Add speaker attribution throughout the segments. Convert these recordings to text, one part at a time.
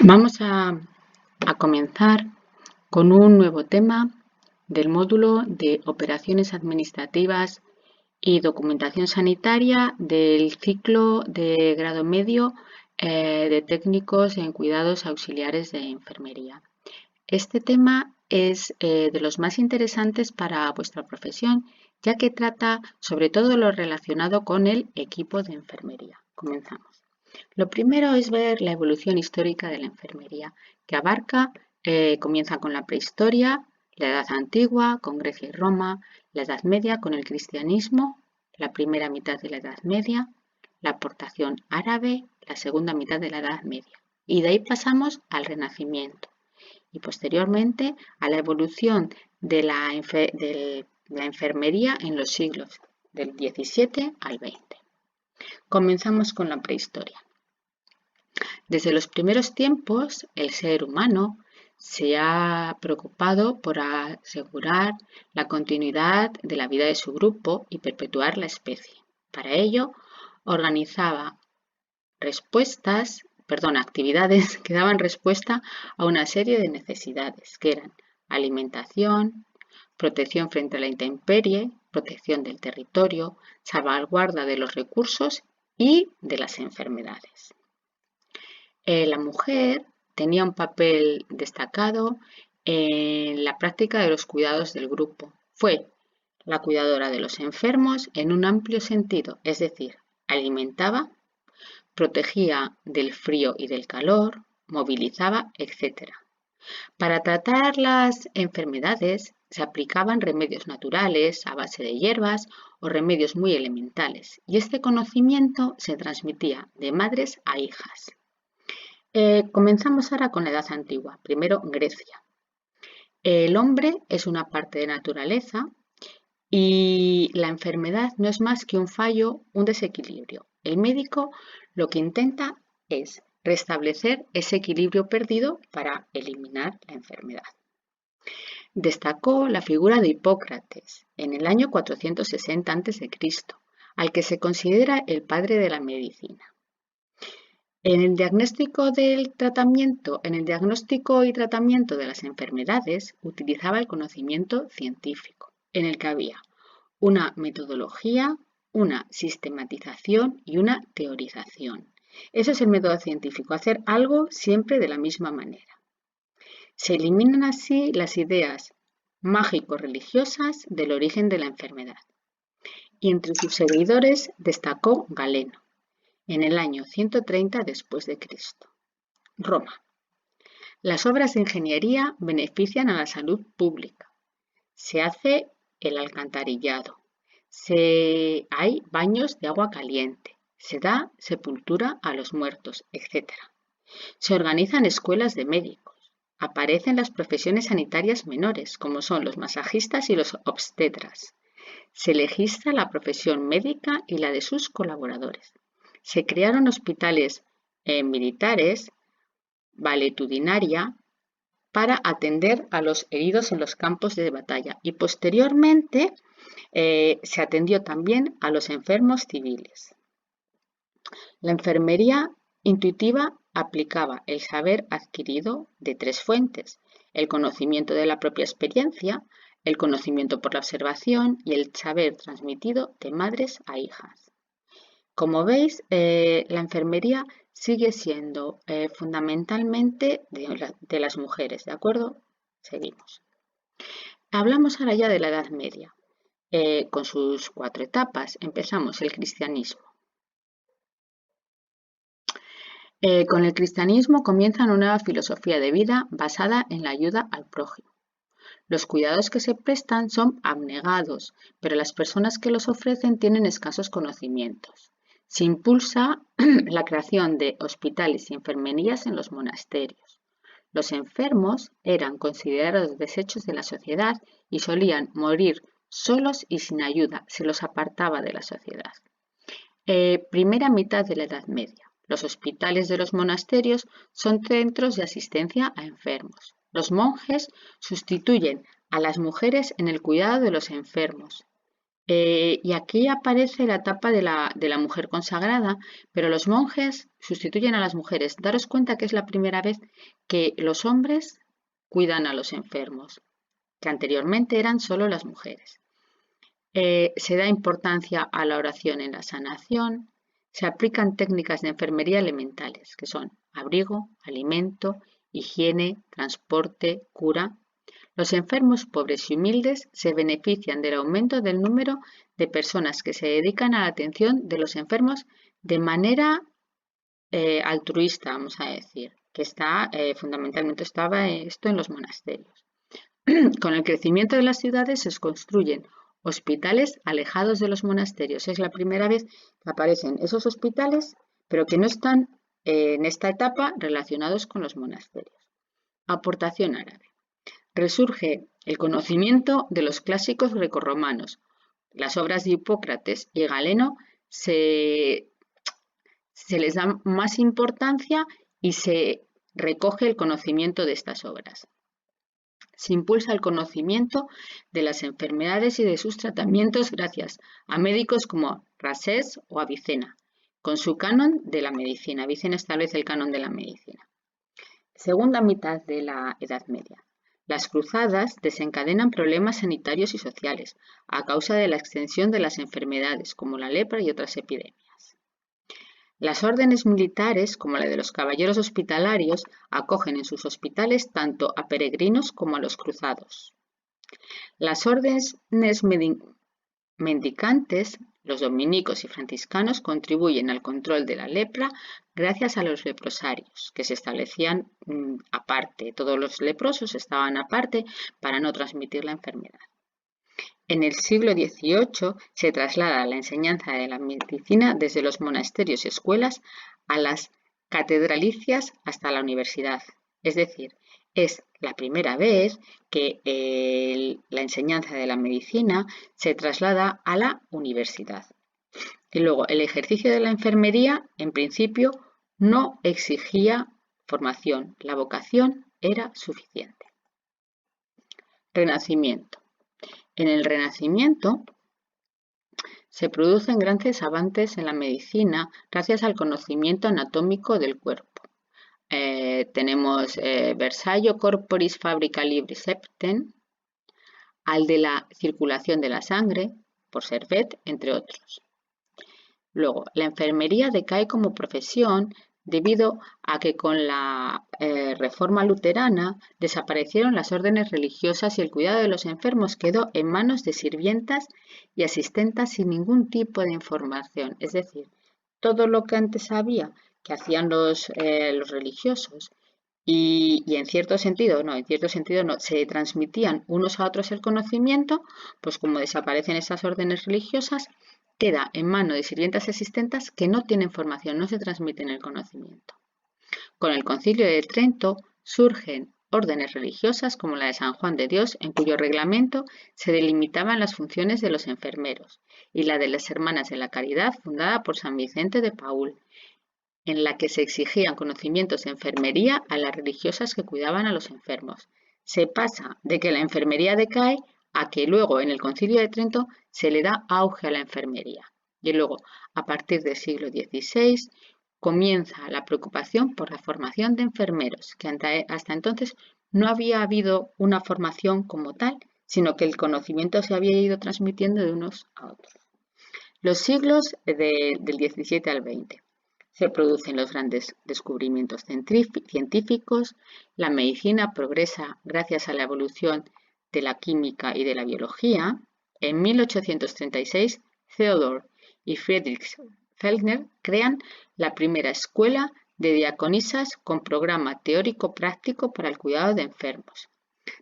Speaker 1: Vamos a comenzar con un nuevo tema del módulo de operaciones administrativas y documentación sanitaria del ciclo de grado medio de técnicos en cuidados auxiliares de enfermería. Este tema es de los más interesantes para vuestra profesión, ya que trata sobre todo lo relacionado con el equipo de enfermería. Comenzamos. Lo primero es ver la evolución histórica de la enfermería, que comienza con la prehistoria, la Edad Antigua, con Grecia y Roma, la Edad Media con el cristianismo, la primera mitad de la Edad Media, la aportación árabe, la segunda mitad de la Edad Media. Y de ahí pasamos al Renacimiento y posteriormente a la evolución de la enfermería en los siglos del XVII al XX. Comenzamos con la prehistoria. Desde los primeros tiempos, el ser humano se ha preocupado por asegurar la continuidad de la vida de su grupo y perpetuar la especie. Para ello, organizaba actividades que daban respuesta a una serie de necesidades, que eran alimentación, protección frente a la intemperie, protección del territorio, salvaguarda de los recursos y de las enfermedades. La mujer tenía un papel destacado en la práctica de los cuidados del grupo. Fue la cuidadora de los enfermos en un amplio sentido, es decir, alimentaba, protegía del frío y del calor, movilizaba, etc. Para tratar las enfermedades se aplicaban remedios naturales a base de hierbas o remedios muy elementales, y este conocimiento se transmitía de madres a hijas. Comenzamos ahora con la Edad Antigua. Primero, Grecia. El hombre es una parte de naturaleza y la enfermedad no es más que un fallo, un desequilibrio. El médico lo que intenta es restablecer ese equilibrio perdido para eliminar la enfermedad. Destacó la figura de Hipócrates en el año 460 a.C., al que se considera el padre de la medicina. En el diagnóstico y tratamiento de las enfermedades utilizaba el conocimiento científico, en el que había una metodología, una sistematización y una teorización. Eso es el método científico, hacer algo siempre de la misma manera. Se eliminan así las ideas mágico-religiosas del origen de la enfermedad. Y entre sus seguidores destacó Galeno, en el año 130 después de Cristo. Roma. Las obras de ingeniería benefician a la salud pública. Se hace el alcantarillado. Hay baños de agua caliente. Se da sepultura a los muertos, etc. Se organizan escuelas de médicos. Aparecen las profesiones sanitarias menores, como son los masajistas y los obstetras. Se legisla la profesión médica y la de sus colaboradores. Se crearon hospitales militares, valetudinaria, para atender a los heridos en los campos de batalla y posteriormente se atendió también a los enfermos civiles. La enfermería intuitiva aplicaba el saber adquirido de tres fuentes: el conocimiento de la propia experiencia, el conocimiento por la observación y el saber transmitido de madres a hijas. Como veis, la enfermería sigue siendo fundamentalmente de las mujeres, ¿de acuerdo? Seguimos. Hablamos ahora ya de la Edad Media, con sus 4 etapas. Empezamos el cristianismo. Con el cristianismo comienza una nueva filosofía de vida basada en la ayuda al prójimo. Los cuidados que se prestan son abnegados, pero las personas que los ofrecen tienen escasos conocimientos. Se impulsa la creación de hospitales y enfermerías en los monasterios. Los enfermos eran considerados desechos de la sociedad y solían morir solos y sin ayuda, se los apartaba de la sociedad. Primera mitad de la Edad Media. Los hospitales de los monasterios son centros de asistencia a enfermos. Los monjes sustituyen a las mujeres en el cuidado de los enfermos. Y aquí aparece la etapa de la mujer consagrada, pero los monjes sustituyen a las mujeres. Daros cuenta que es la primera vez que los hombres cuidan a los enfermos, que anteriormente eran solo las mujeres. Se da importancia a la oración en la sanación, se aplican técnicas de enfermería elementales, que son abrigo, alimento, higiene, transporte, cura. Los enfermos pobres y humildes se benefician del aumento del número de personas que se dedican a la atención de los enfermos de manera altruista, vamos a decir, que fundamentalmente estaba esto en los monasterios. Con el crecimiento de las ciudades se construyen hospitales alejados de los monasterios. Es la primera vez que aparecen esos hospitales, pero que no están en esta etapa relacionados con los monasterios. Aportación árabe. Resurge el conocimiento de los clásicos grecorromanos. Las obras de Hipócrates y Galeno se les da más importancia y se recoge el conocimiento de estas obras. Se impulsa el conocimiento de las enfermedades y de sus tratamientos gracias a médicos como Rasés o Avicena, con su canon de la medicina. Avicena establece el canon de la medicina. Segunda mitad de la Edad Media. Las cruzadas desencadenan problemas sanitarios y sociales a causa de la extensión de las enfermedades como la lepra y otras epidemias. Las órdenes militares, como la de los caballeros hospitalarios, acogen en sus hospitales tanto a peregrinos como a los cruzados. Las órdenes mendicantes, los dominicos y franciscanos, contribuyen al control de la lepra gracias a los leprosarios, que se establecían aparte. Todos los leprosos estaban aparte para no transmitir la enfermedad. En el siglo XVIII se traslada la enseñanza de la medicina desde los monasterios y escuelas a las catedralicias hasta la universidad. Es decir, es la primera vez que la enseñanza de la medicina se traslada a la universidad. Y luego, el ejercicio de la enfermería, en principio, no exigía formación. La vocación era suficiente. Renacimiento. En el Renacimiento se producen grandes avances en la medicina gracias al conocimiento anatómico del cuerpo. Tenemos Versaio Corporis Fabrica Libris Septem, al de la circulación de la sangre, por Servet, entre otros. Luego, la enfermería decae como profesión debido a que con la reforma luterana desaparecieron las órdenes religiosas y el cuidado de los enfermos quedó en manos de sirvientas y asistentas sin ningún tipo de información. Es decir, todo lo que antes había que hacían los religiosos y en cierto sentido no, se transmitían unos a otros el conocimiento, pues como desaparecen esas órdenes religiosas, queda en manos de sirvientas y asistentes que no tienen formación, no se transmiten el conocimiento. Con el Concilio de Trento surgen órdenes religiosas como la de San Juan de Dios, en cuyo reglamento se delimitaban las funciones de los enfermeros, y la de las Hermanas de la Caridad, fundada por San Vicente de Paúl, en la que se exigían conocimientos de enfermería a las religiosas que cuidaban a los enfermos. Se pasa de que la enfermería decae a que luego en el Concilio de Trento se le da auge a la enfermería. Y luego, a partir del siglo XVI, comienza la preocupación por la formación de enfermeros, que hasta entonces no había habido una formación como tal, sino que el conocimiento se había ido transmitiendo de unos a otros. Los siglos del XVII al XX. Se producen los grandes descubrimientos científicos, la medicina progresa gracias a la evolución de la química y de la biología. En 1836, Theodor y Friedrich Fellner crean la primera escuela de diaconisas con programa teórico-práctico para el cuidado de enfermos,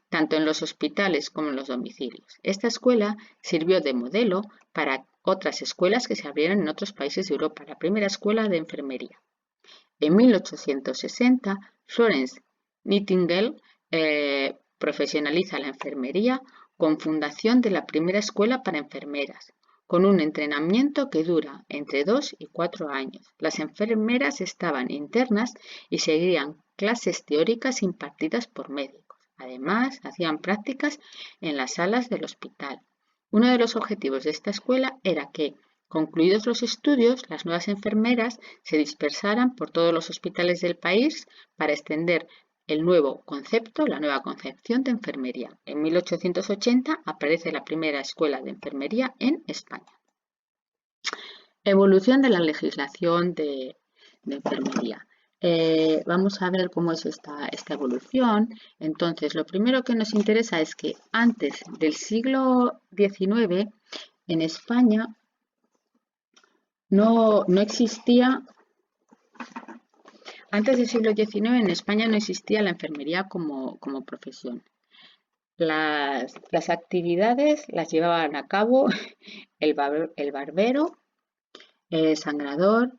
Speaker 1: tanto en los hospitales como en los domicilios. Esta escuela sirvió de modelo para otras escuelas que se abrieron en otros países de Europa, la primera escuela de enfermería. En 1860, Florence Nightingale profesionaliza la enfermería con fundación de la primera escuela para enfermeras, con un entrenamiento que dura entre 2 y 4 años. Las enfermeras estaban internas y seguían clases teóricas impartidas por médicos. Además, hacían prácticas en las salas del hospital. Uno de los objetivos de esta escuela era que, concluidos los estudios, las nuevas enfermeras se dispersaran por todos los hospitales del país para extender el nuevo concepto, la nueva concepción de enfermería. En 1880 aparece la primera escuela de enfermería en España. Evolución de la legislación de enfermería. Vamos a ver cómo es esta evolución. Entonces, lo primero que nos interesa es que antes del siglo XIX en España no existía, antes del siglo XIX en España no existía la enfermería como profesión. Las actividades las llevaban a cabo el barbero, el sangrador,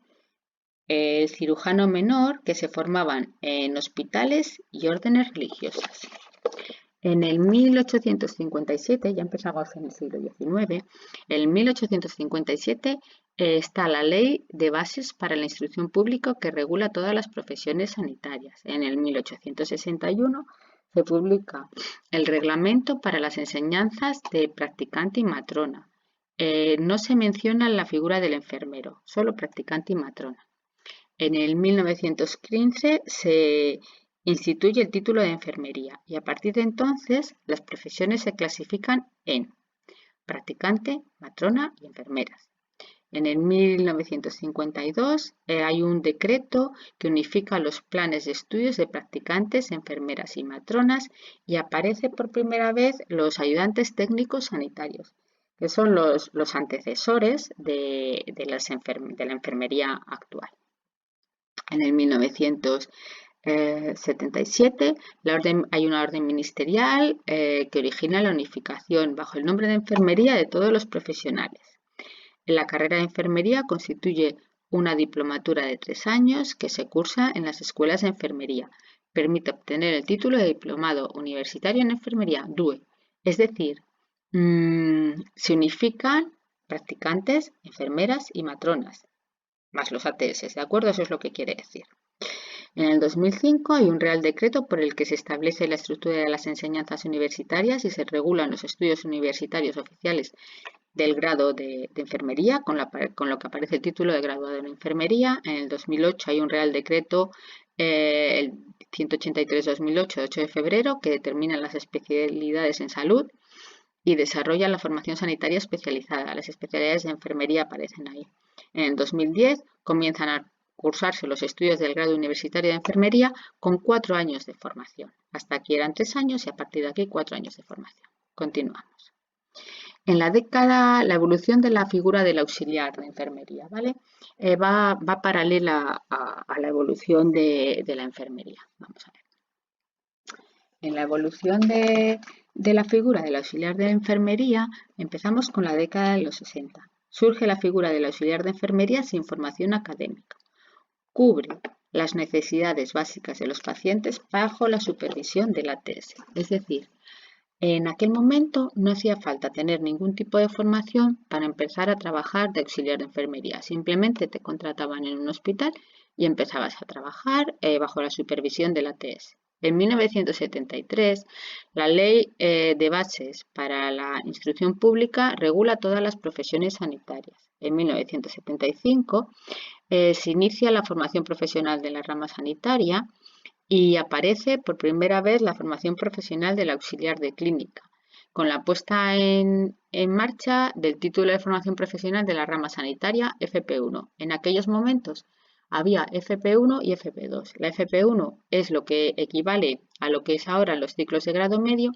Speaker 1: el cirujano menor, que se formaban en hospitales y órdenes religiosas. En el 1857, ya empezamos en el siglo XIX, en 1857 está la Ley de Bases para la Instrucción Pública que regula todas las profesiones sanitarias. En el 1861 se publica el Reglamento para las enseñanzas de practicante y matrona. No se menciona la figura del enfermero, solo practicante y matrona. En el 1915 se instituye el título de enfermería y a partir de entonces las profesiones se clasifican en practicante, matrona y enfermeras. En el 1952 hay un decreto que unifica los planes de estudios de practicantes, enfermeras y matronas y aparece por primera vez los ayudantes técnicos sanitarios, que son los antecesores de la enfermería actual. En el 1977 hay una orden ministerial que origina la unificación bajo el nombre de enfermería de todos los profesionales. La carrera de enfermería constituye una diplomatura de 3 años que se cursa en las escuelas de enfermería. Permite obtener el título de diplomado universitario en enfermería, DUE. Es decir, se unifican practicantes, enfermeras y matronas, más los ATS, ¿de acuerdo? Eso es lo que quiere decir. En el 2005 hay un Real Decreto por el que se establece la estructura de las enseñanzas universitarias y se regulan los estudios universitarios oficiales del grado de enfermería, con lo que aparece el título de graduado en enfermería. En el 2008 hay un Real Decreto, el 183-2008, de 8 de febrero, que determina las especialidades en salud y desarrolla la formación sanitaria especializada. Las especialidades de enfermería aparecen ahí. En el 2010 comienzan a cursarse los estudios del grado universitario de enfermería con 4 años de formación. Hasta aquí eran 3 años y a partir de aquí 4 años de formación. Continuamos. En la evolución de la figura del auxiliar de enfermería, ¿vale? Va paralela a la evolución de la enfermería. Vamos a ver. En la evolución de la figura del auxiliar de enfermería empezamos con la década de los 60. Surge la figura del auxiliar de enfermería sin formación académica. Cubre las necesidades básicas de los pacientes bajo la supervisión del ATS. Es decir, en aquel momento no hacía falta tener ningún tipo de formación para empezar a trabajar de auxiliar de enfermería. Simplemente te contrataban en un hospital y empezabas a trabajar bajo la supervisión del ATS. En 1973, la Ley de Bases para la Instrucción Pública regula todas las profesiones sanitarias. En 1975 se inicia la formación profesional de la rama sanitaria y aparece por primera vez la formación profesional del auxiliar de clínica, con la puesta en marcha del título de formación profesional de la rama sanitaria FP1. En aquellos momentos había FP1 y FP2. La FP1 es lo que equivale a lo que es ahora los ciclos de grado medio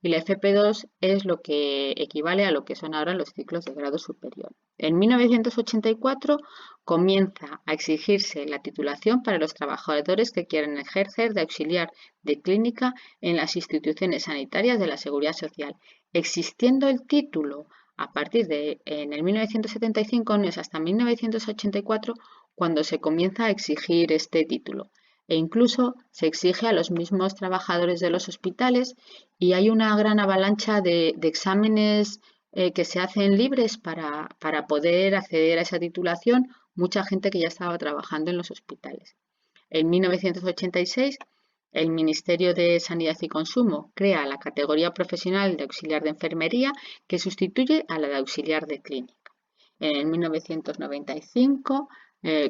Speaker 1: y la FP2 es lo que equivale a lo que son ahora los ciclos de grado superior. En 1984 comienza a exigirse la titulación para los trabajadores que quieren ejercer de auxiliar de clínica en las instituciones sanitarias de la Seguridad Social. Existiendo el título a partir de en el 1975, no es hasta 1984 cuando se comienza a exigir este título. E incluso se exige a los mismos trabajadores de los hospitales y hay una gran avalancha de exámenes que se hacen libres para poder acceder a esa titulación, mucha gente que ya estaba trabajando en los hospitales. En 1986 El Ministerio de Sanidad y Consumo crea la categoría profesional de auxiliar de enfermería que sustituye a la de auxiliar de clínica. En 1995,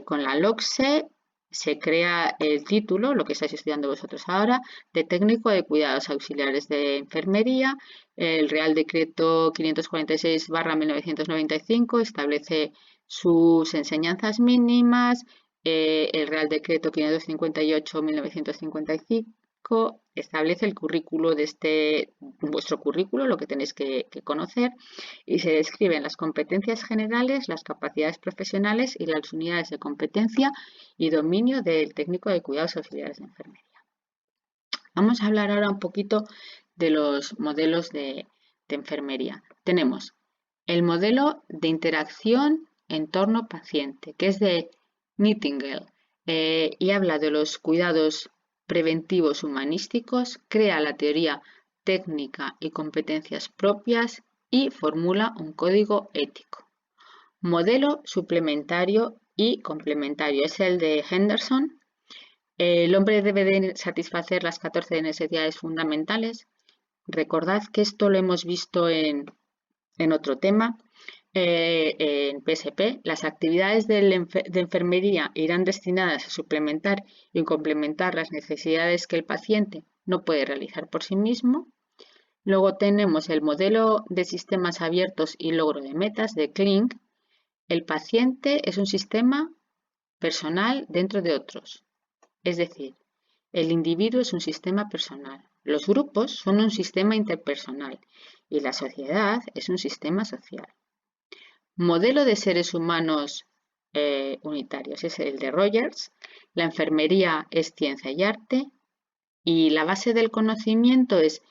Speaker 1: con la LOCSE, se crea el título, lo que estáis estudiando vosotros ahora, de técnico de cuidados auxiliares de enfermería. El Real Decreto 546/1995 establece sus enseñanzas mínimas. El Real Decreto 558/1955 establece el currículo de vuestro currículo, lo que tenéis que conocer, y se describen las competencias generales, las capacidades profesionales y las unidades de competencia y dominio del técnico de cuidados auxiliares de enfermería. Vamos a hablar ahora un poquito de los modelos de enfermería. Tenemos el modelo de interacción entorno-paciente, que es de Nightingale, y habla de los cuidados preventivos humanísticos, crea la teoría técnica y competencias propias y formula un código ético. Modelo suplementario y complementario es el de Henderson. El hombre debe de satisfacer las 14 necesidades fundamentales. Recordad que esto lo hemos visto en otro tema. En PSP, las actividades de enfermería irán destinadas a suplementar y complementar las necesidades que el paciente no puede realizar por sí mismo. Luego tenemos el modelo de sistemas abiertos y logro de metas de Klink. El paciente es un sistema personal dentro de otros, es decir, el individuo es un sistema personal, los grupos son un sistema interpersonal y la sociedad es un sistema social. Modelo de seres humanos unitarios es el de Rogers. La enfermería es ciencia y arte y la base del conocimiento es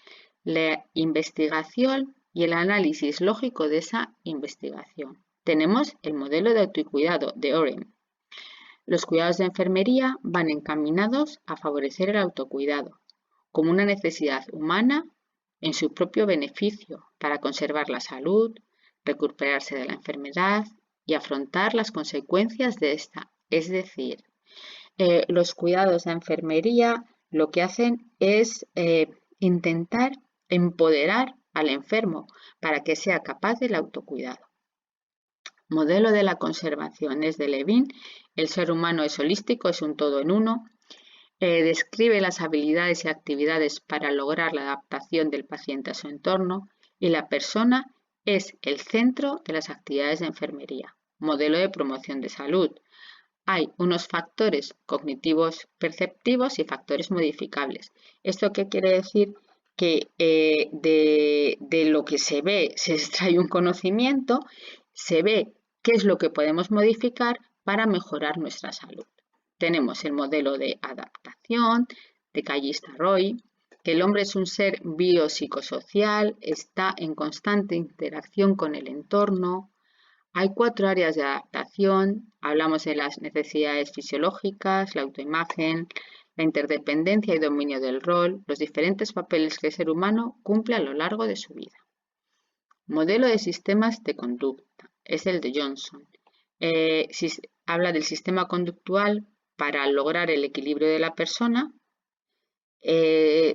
Speaker 1: la investigación y el análisis lógico de esa investigación. Tenemos el modelo de autocuidado de Oren. Los cuidados de enfermería van encaminados a favorecer el autocuidado como una necesidad humana en su propio beneficio para conservar la salud, recuperarse de la enfermedad y afrontar las consecuencias de esta. Es decir, los cuidados de enfermería lo que hacen es intentar empoderar al enfermo para que sea capaz del autocuidado. Modelo de la conservación es de Levin. El ser humano es holístico, es un todo en uno. Describe las habilidades y actividades para lograr la adaptación del paciente a su entorno y la persona es el centro de las actividades de enfermería. Modelo de promoción de salud. Hay unos factores cognitivos perceptivos y factores modificables. ¿Esto qué quiere decir? Que de lo que se ve se extrae un conocimiento, se ve qué es lo que podemos modificar para mejorar nuestra salud. Tenemos el modelo de adaptación de Callista-Roy, que el hombre es un ser biopsicosocial, está en constante interacción con el entorno. Hay 4 áreas de adaptación, hablamos de las necesidades fisiológicas, la autoimagen, la interdependencia y dominio del rol, los diferentes papeles que el ser humano cumple a lo largo de su vida. Modelo de sistemas de conducta, es el de Johnson. Habla del sistema conductual para lograr el equilibrio de la persona.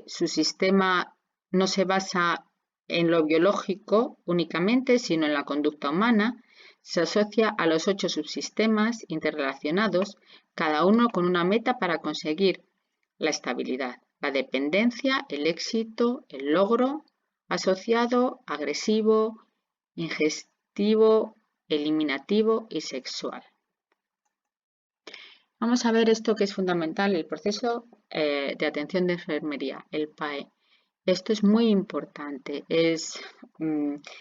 Speaker 1: Su sistema no se basa en lo biológico únicamente, sino en la conducta humana. Se asocia a los 8 subsistemas interrelacionados, cada uno con una meta para conseguir la estabilidad, la dependencia, el éxito, el logro, asociado, agresivo, ingestivo, eliminativo y sexual. Vamos a ver esto que es fundamental, el proceso de atención de enfermería, el PAE. Esto es muy importante, es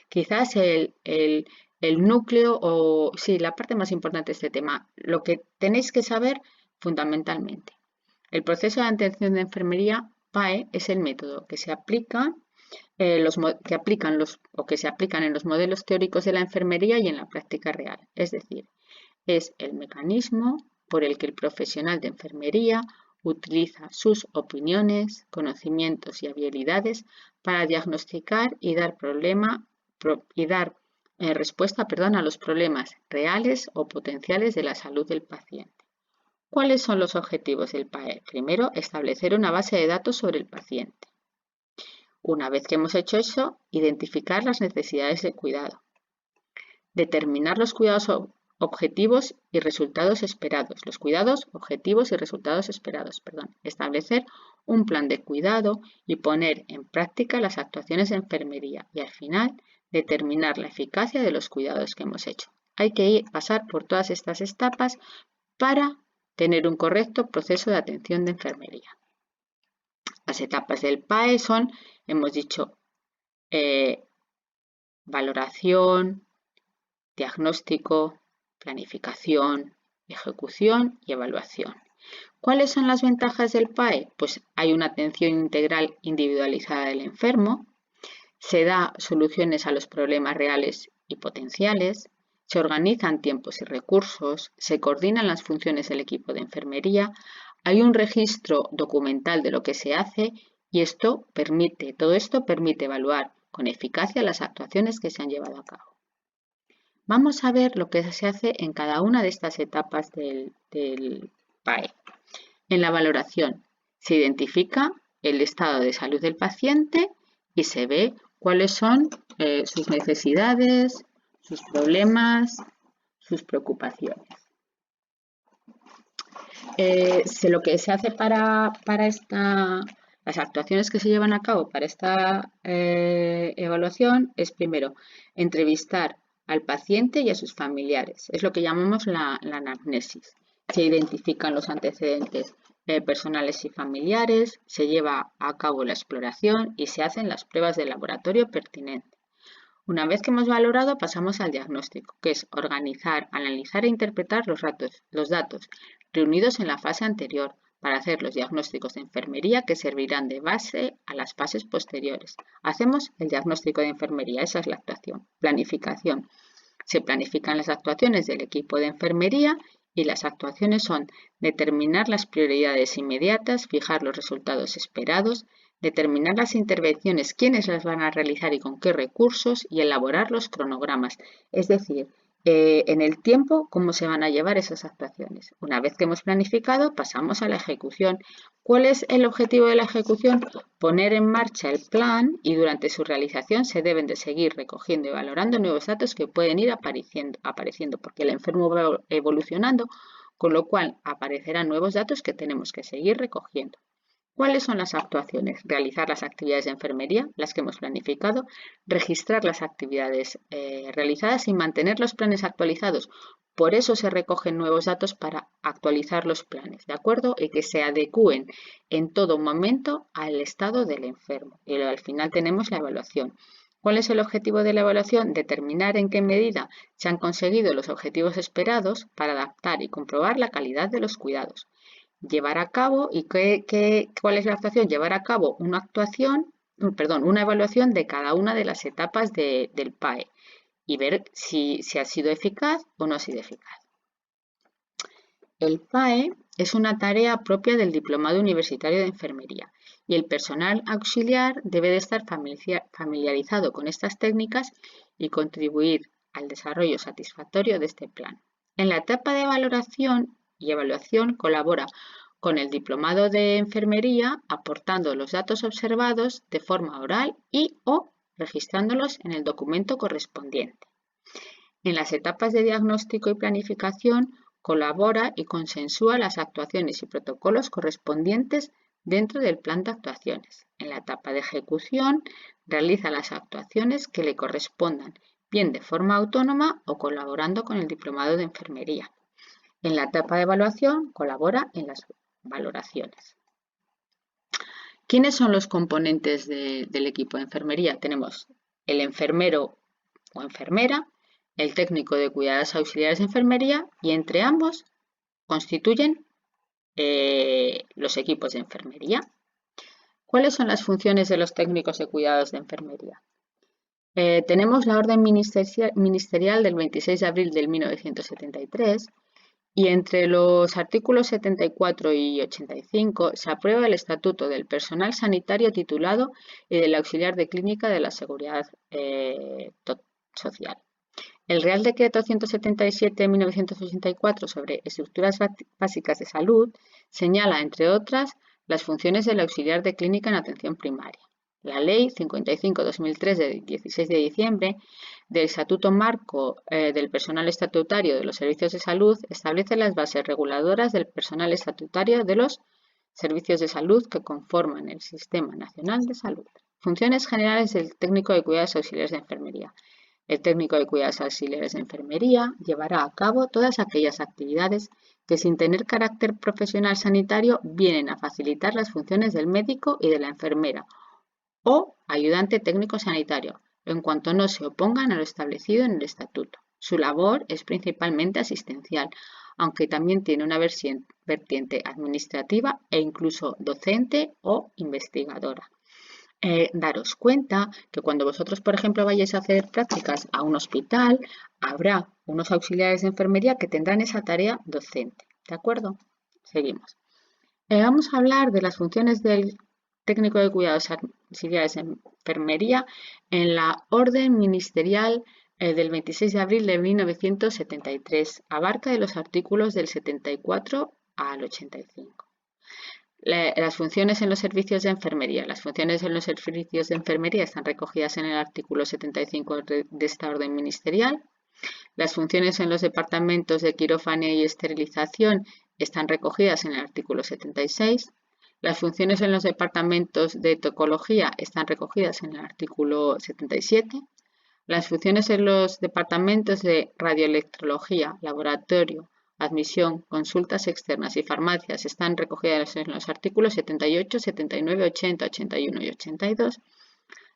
Speaker 1: quizás el núcleo o sí, la parte más importante de este tema, lo que tenéis que saber fundamentalmente. El proceso de atención de enfermería, PAE, es el método que se aplica que se aplican en los modelos teóricos de la enfermería y en la práctica real. Es decir, es el mecanismo por el que el profesional de enfermería utiliza sus opiniones, conocimientos y habilidades para diagnosticar y dar respuesta a los problemas reales o potenciales de la salud del paciente. ¿Cuáles son los objetivos del PAE? Primero, establecer una base de datos sobre el paciente. Una vez que hemos hecho eso, identificar las necesidades de cuidado. Determinar los cuidados objetivos y resultados esperados. Los cuidados, objetivos y resultados esperados. Establecer un plan de cuidado y poner en práctica las actuaciones de enfermería. Y al final, determinar la eficacia de los cuidados que hemos hecho. Hay que pasar por todas estas etapas para tener un correcto proceso de atención de enfermería. Las etapas del PAE son, hemos dicho, valoración, diagnóstico, planificación, ejecución y evaluación. ¿Cuáles son las ventajas del PAE? Pues hay una atención integral individualizada del enfermo, se da soluciones a los problemas reales y potenciales, se organizan tiempos y recursos, se coordinan las funciones del equipo de enfermería, hay un registro documental de lo que se hace y todo esto permite evaluar con eficacia las actuaciones que se han llevado a cabo. Vamos a ver lo que se hace en cada una de estas etapas del PAE. En la valoración se identifica el estado de salud del paciente y se ve cuáles son sus necesidades, sus problemas, sus preocupaciones. Lo que se hace para las actuaciones que se llevan a cabo para esta evaluación es primero entrevistar al paciente y a sus familiares. Es lo que llamamos la anamnesis. Se identifican los antecedentes personales y familiares, se lleva a cabo la exploración y se hacen las pruebas de laboratorio pertinentes. Una vez que hemos valorado, pasamos al diagnóstico, que es organizar, analizar e interpretar los datos reunidos en la fase anterior para hacer los diagnósticos de enfermería que servirán de base a las fases posteriores. Hacemos el diagnóstico de enfermería, esa es la actuación. Planificación. Se planifican las actuaciones del equipo de enfermería y las actuaciones son determinar las prioridades inmediatas, fijar los resultados esperados, determinar las intervenciones, quiénes las van a realizar y con qué recursos y elaborar los cronogramas, es decir, en el tiempo cómo se van a llevar esas actuaciones. Una vez que hemos planificado, pasamos a la ejecución. ¿Cuál es el objetivo de la ejecución? Poner en marcha el plan y durante su realización se deben de seguir recogiendo y valorando nuevos datos que pueden ir apareciendo porque el enfermo va evolucionando, con lo cual aparecerán nuevos datos que tenemos que seguir recogiendo. ¿Cuáles son las actuaciones? Realizar las actividades de enfermería, las que hemos planificado, registrar las actividades realizadas y mantener los planes actualizados. Por eso se recogen nuevos datos para actualizar los planes, ¿de acuerdo? Y que se adecúen en todo momento al estado del enfermo. Y al final tenemos la evaluación. ¿Cuál es el objetivo de la evaluación? Determinar en qué medida se han conseguido los objetivos esperados para adaptar y comprobar la calidad de los cuidados. Llevar a cabo ¿cuál es la actuación? Llevar a cabo una evaluación de cada una de las etapas del PAE y ver si ha sido eficaz o no ha sido eficaz. El PAE es una tarea propia del Diplomado Universitario de Enfermería y el personal auxiliar debe de estar familiarizado con estas técnicas y contribuir al desarrollo satisfactorio de este plan. En la etapa de valoración y evaluación colabora con el Diplomado de Enfermería aportando los datos observados de forma oral o registrándolos en el documento correspondiente. En las etapas de diagnóstico y planificación colabora y consensúa las actuaciones y protocolos correspondientes dentro del plan de actuaciones. En la etapa de ejecución realiza las actuaciones que le correspondan, bien de forma autónoma o colaborando con el Diplomado de Enfermería. En la etapa de evaluación colabora en las valoraciones. ¿Quiénes son los componentes del equipo de enfermería? Tenemos el enfermero o enfermera, el técnico de cuidados auxiliares de enfermería y entre ambos constituyen los equipos de enfermería. ¿Cuáles son las funciones de los técnicos de cuidados de enfermería? Tenemos la orden ministerial del 26 de abril de 1973 y entre los artículos 74 y 85 se aprueba el Estatuto del Personal Sanitario Titulado y del Auxiliar de Clínica de la Seguridad Social. El Real Decreto 177 de 1984 sobre estructuras básicas de salud señala, entre otras, las funciones del auxiliar de clínica en atención primaria. La Ley 55/2003 de 16 de diciembre del Estatuto Marco del Personal Estatutario de los Servicios de Salud establece las bases reguladoras del personal estatutario de los servicios de salud que conforman el Sistema Nacional de Salud. Funciones generales del técnico de cuidados auxiliares de enfermería. El técnico de cuidados auxiliares de enfermería llevará a cabo todas aquellas actividades que, sin tener carácter profesional sanitario, vienen a facilitar las funciones del médico y de la enfermera o ayudante técnico sanitario, en cuanto no se opongan a lo establecido en el estatuto. Su labor es principalmente asistencial, aunque también tiene una vertiente administrativa e incluso docente o investigadora. Daros cuenta que cuando vosotros, por ejemplo, vayáis a hacer prácticas a un hospital, habrá unos auxiliares de enfermería que tendrán esa tarea docente. ¿De acuerdo? Seguimos. Vamos a hablar de las funciones del técnico de cuidados auxiliares de enfermería en la Orden Ministerial del 26 de abril de 1973. Abarca de los artículos del 74 al 85. Las funciones en los servicios de enfermería. Las funciones en los servicios de enfermería están recogidas en el artículo 75 de esta orden ministerial. Las funciones en los departamentos de quirófano y esterilización están recogidas en el artículo 76. Las funciones en los departamentos de tocología están recogidas en el artículo 77. Las funciones en los departamentos de radioelectrología, laboratorio, admisión, consultas externas y farmacias están recogidas en los artículos 78, 79, 80, 81 y 82.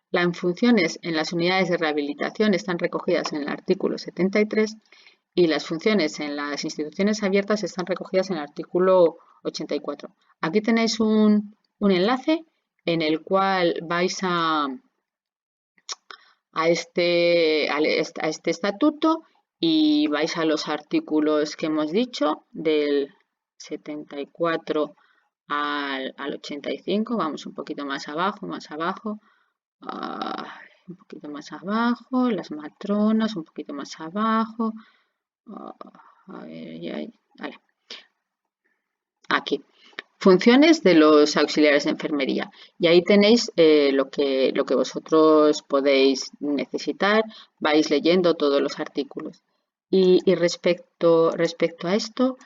Speaker 1: Las funciones en las unidades de rehabilitación están recogidas en el artículo 73 y las funciones en las instituciones abiertas están recogidas en el artículo 84. Aquí tenéis un enlace en el cual vais a este estatuto y vais a los artículos que hemos dicho del 74 al 85. Vamos un poquito más abajo, un poquito más abajo, las matronas, un poquito más abajo. A ver, vale. Aquí. Funciones de los auxiliares de enfermería. Y ahí tenéis lo que vosotros podéis necesitar. Vais leyendo todos los artículos. Y respecto a esto,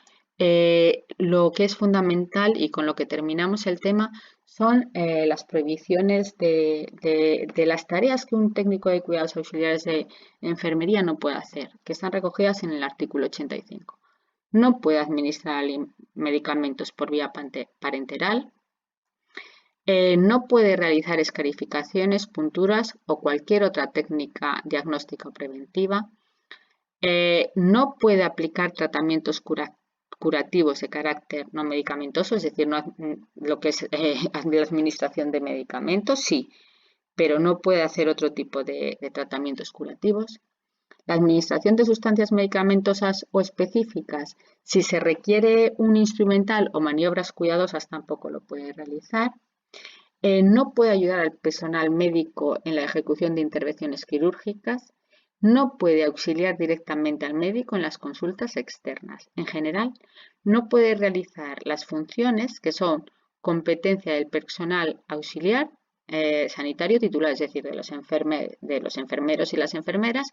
Speaker 1: lo que es fundamental y con lo que terminamos el tema son las prohibiciones de las tareas que un técnico de cuidados auxiliares de enfermería no puede hacer, que están recogidas en el artículo 85. No puede administrar medicamentos por vía parenteral. No puede realizar escarificaciones, punturas o cualquier otra técnica diagnóstica o preventiva. No puede aplicar tratamientos curativos de carácter no medicamentoso, es decir, lo que es la administración de medicamentos, sí, pero no puede hacer otro tipo de tratamientos curativos. La administración de sustancias medicamentosas o específicas, si se requiere un instrumental o maniobras cuidadosas, tampoco lo puede realizar. No puede ayudar al personal médico en la ejecución de intervenciones quirúrgicas. No puede auxiliar directamente al médico en las consultas externas. En general, no puede realizar las funciones que son competencia del personal auxiliar sanitario titular, es decir, de los enfermeros y las enfermeras,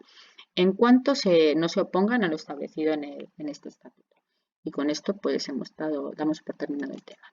Speaker 1: en cuanto no se opongan a lo establecido en este estatuto. Y con esto pues damos por terminado el tema.